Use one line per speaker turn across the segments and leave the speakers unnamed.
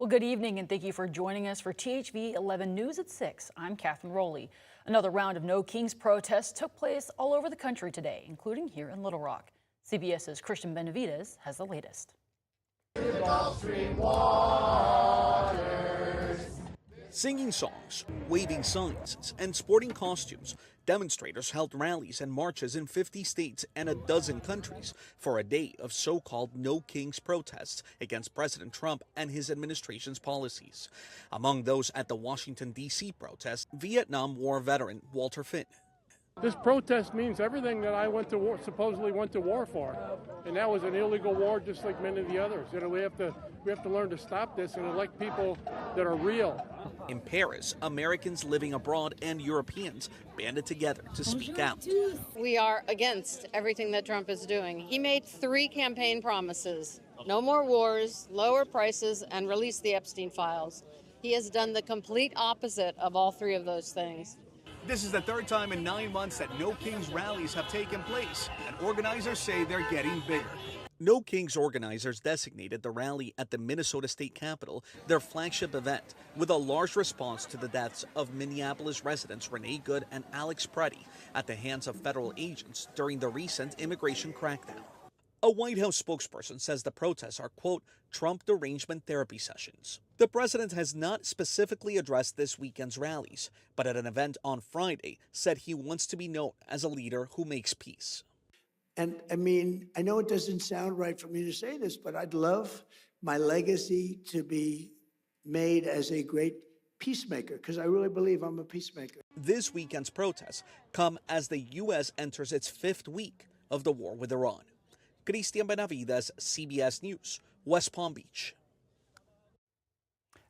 Well, good evening and thank you for joining us for THV 11 News at 6. I'm Kathryn Roley. Another round of No Kings protests took place all over the country today, including here in Little Rock. CBS's Christian Benavides has the latest.
Singing songs, waving signs, and sporting costumes, demonstrators held rallies and marches in 50 states and a dozen countries for a day of so-called No Kings protests against President Trump and his administration's policies. Among those at the Washington, D.C. protest, Vietnam War veteran Walter Finn.
This protest means everything that I supposedly went to war for, and that was an illegal war, just like many of the others. We have to learn to stop this and elect people that are real.
In Paris, Americans living abroad and Europeans banded together to speak out.
We are against everything that Trump is doing. He made 3 campaign promises: no more wars, lower prices, and release the Epstein files. He has done the complete opposite of all 3 of those things.
This is the 3rd time in 9 months that No Kings rallies have taken place, and organizers say they're getting bigger. No Kings organizers designated the rally at the Minnesota State Capitol their flagship event, with a large response to the deaths of Minneapolis residents Renee Good and Alex Preddy at the hands of federal agents during the recent immigration crackdown. A White House spokesperson says the protests are, quote, Trump derangement therapy sessions. The president has not specifically addressed this weekend's rallies, but at an event on Friday said he wants to be known as a leader who makes peace.
And I mean, I know it doesn't sound right for me to say this, but I'd love my legacy to be made as a great peacemaker, because I really believe I'm a peacemaker.
This weekend's protests come as the U.S. enters its 5th week of the war with Iran. Christian Benavides, CBS News, West Palm Beach.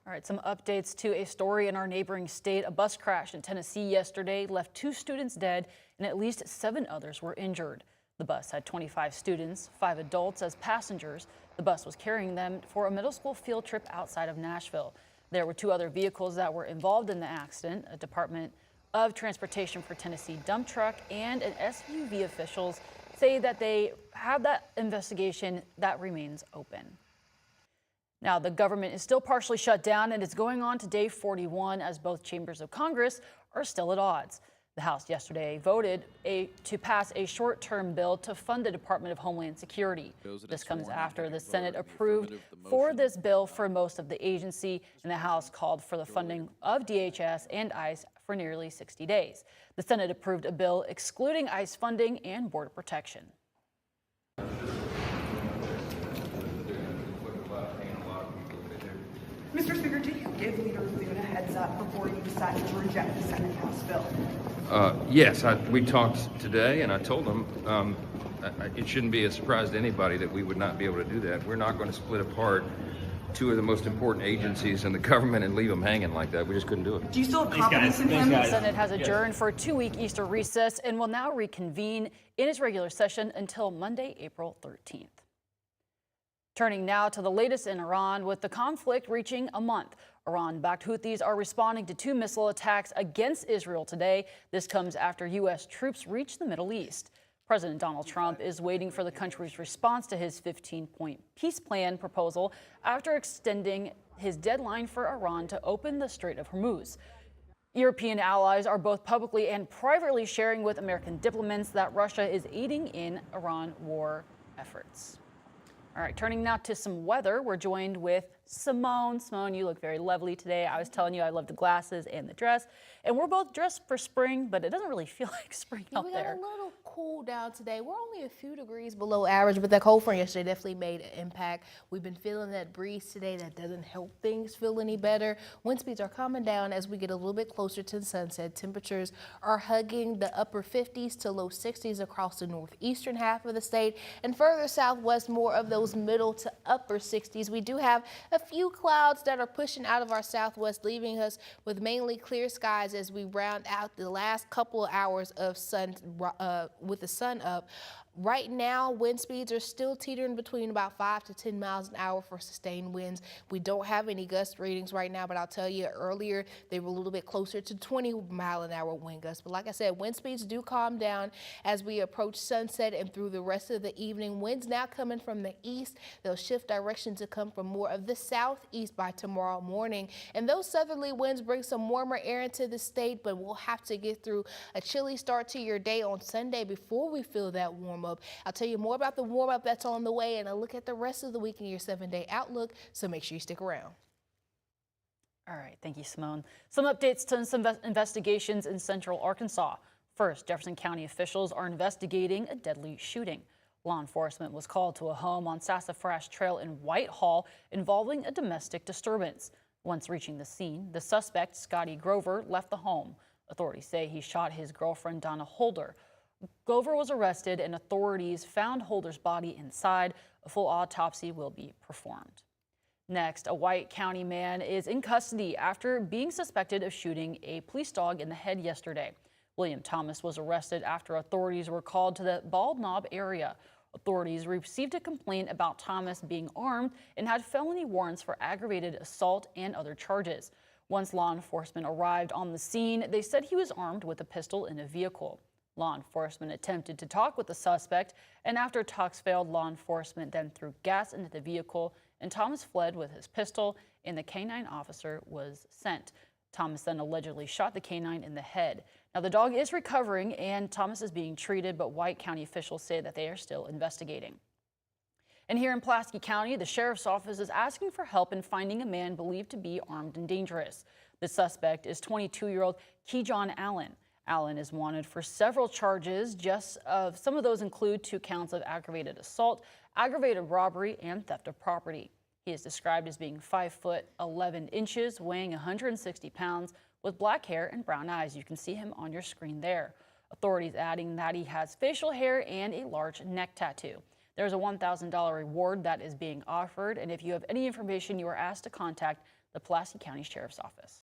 All right, some updates to a story in our neighboring state. A bus crash in Tennessee yesterday left 2 students dead and at least 7 others were injured. The bus had 25 students, 5 adults as passengers. The bus was carrying them for a middle school field trip outside of Nashville. There were 2 other vehicles that were involved in the accident. A Department of Transportation for Tennessee dump truck and an SUV. Officials say that they have that investigation that remains open. Now, the government is still partially shut down and it's going on to day 41 as both chambers of Congress are still at odds. The House yesterday voted to pass a short-term bill to fund the Department of Homeland Security. This comes after the Senate approved for this bill for most of the agency, and the House called for the funding of DHS and ICE for nearly 60 days. The Senate approved a bill excluding ICE funding and border protection.
Mr. Speaker, did you give Leader Thune a heads up before you decided to reject the Senate House bill?
Yes, we talked today, and I told them it shouldn't be a surprise to anybody that we would not be able to do that. We're not going to split apart 2 of the most important agencies in the government and leave them hanging like that. We just couldn't do it.
Do you still have confidence in him?
The Senate has adjourned for a 2-week Easter recess and will now reconvene in its regular session until Monday, April 13th. Turning now to the latest in Iran, with the conflict reaching a month. Iran-backed Houthis are responding to 2 missile attacks against Israel today. This comes after U.S. troops reached the Middle East. President Donald Trump is waiting for the country's response to his 15-point peace plan proposal after extending his deadline for Iran to open the Strait of Hormuz. European allies are both publicly and privately sharing with American diplomats that Russia is aiding in Iran war efforts. All right, turning now to some weather. We're joined with Simone. Simone, you look very lovely today. I was telling you I love the glasses and the dress. And we're both dressed for spring, but it doesn't really feel like spring out there.
We got a little cool down today. We're only a few degrees below average, but that cold front yesterday definitely made an impact. We've been feeling that breeze today. That doesn't help things feel any better. Wind speeds are calming down as we get a little bit closer to the sunset. Temperatures are hugging the upper 50s to low 60s across the northeastern half of the state, and further southwest, more of those middle to upper 60s. We do have a few clouds that are pushing out of our southwest, leaving us with mainly clear skies as we round out the last couple of hours of sun with the sun up. Right now, wind speeds are still teetering between about 5 to 10 miles an hour for sustained winds. We don't have any gust readings right now, but I'll tell you earlier they were a little bit closer to 20-mile-an-hour wind gusts. But like I said, wind speeds do calm down as we approach sunset and through the rest of the evening. Winds now coming from the east. They'll shift direction to come from more of the southeast by tomorrow morning. And those southerly winds bring some warmer air into the state, but we'll have to get through a chilly start to your day on Sunday before we feel that warm up. I'll tell you more about the warm up that's on the way and a look at the rest of the week in your 7-day outlook, so make sure you stick around.
All right, thank you, Simone. Some updates to some investigations in central Arkansas. First, Jefferson County officials are investigating a deadly shooting. Law enforcement was called to a home on Sassafras Trail in Whitehall involving a domestic disturbance. Once reaching the scene, the suspect, Scotty Grover, left the home. Authorities say he shot his girlfriend, Donna Holder. Grover was arrested and authorities found Holder's body inside. A full autopsy will be performed. Next, a White County man is in custody after being suspected of shooting a police dog in the head yesterday. William Thomas was arrested after authorities were called to the Bald Knob area. Authorities received a complaint about Thomas being armed and had felony warrants for aggravated assault and other charges. Once law enforcement arrived on the scene, they said he was armed with a pistol in a vehicle. Law enforcement attempted to talk with the suspect, and after talks failed, law enforcement then threw gas into the vehicle, and Thomas fled with his pistol, and the canine officer was sent. Thomas then allegedly shot the canine in the head. Now, the dog is recovering, and Thomas is being treated, but White County officials say that they are still investigating. And here in Pulaski County, the sheriff's office is asking for help in finding a man believed to be armed and dangerous. The suspect is 22-year-old Kejon Allen. Allen is wanted for several charges. Some of those include 2 counts of aggravated assault, aggravated robbery, and theft of property. He is described as being 5 foot 11 inches, weighing 160 pounds, with black hair and brown eyes. You can see him on your screen there. Authorities adding that he has facial hair and a large neck tattoo. There's a $1,000 reward that is being offered, and if you have any information, you are asked to contact the Pulaski County Sheriff's Office.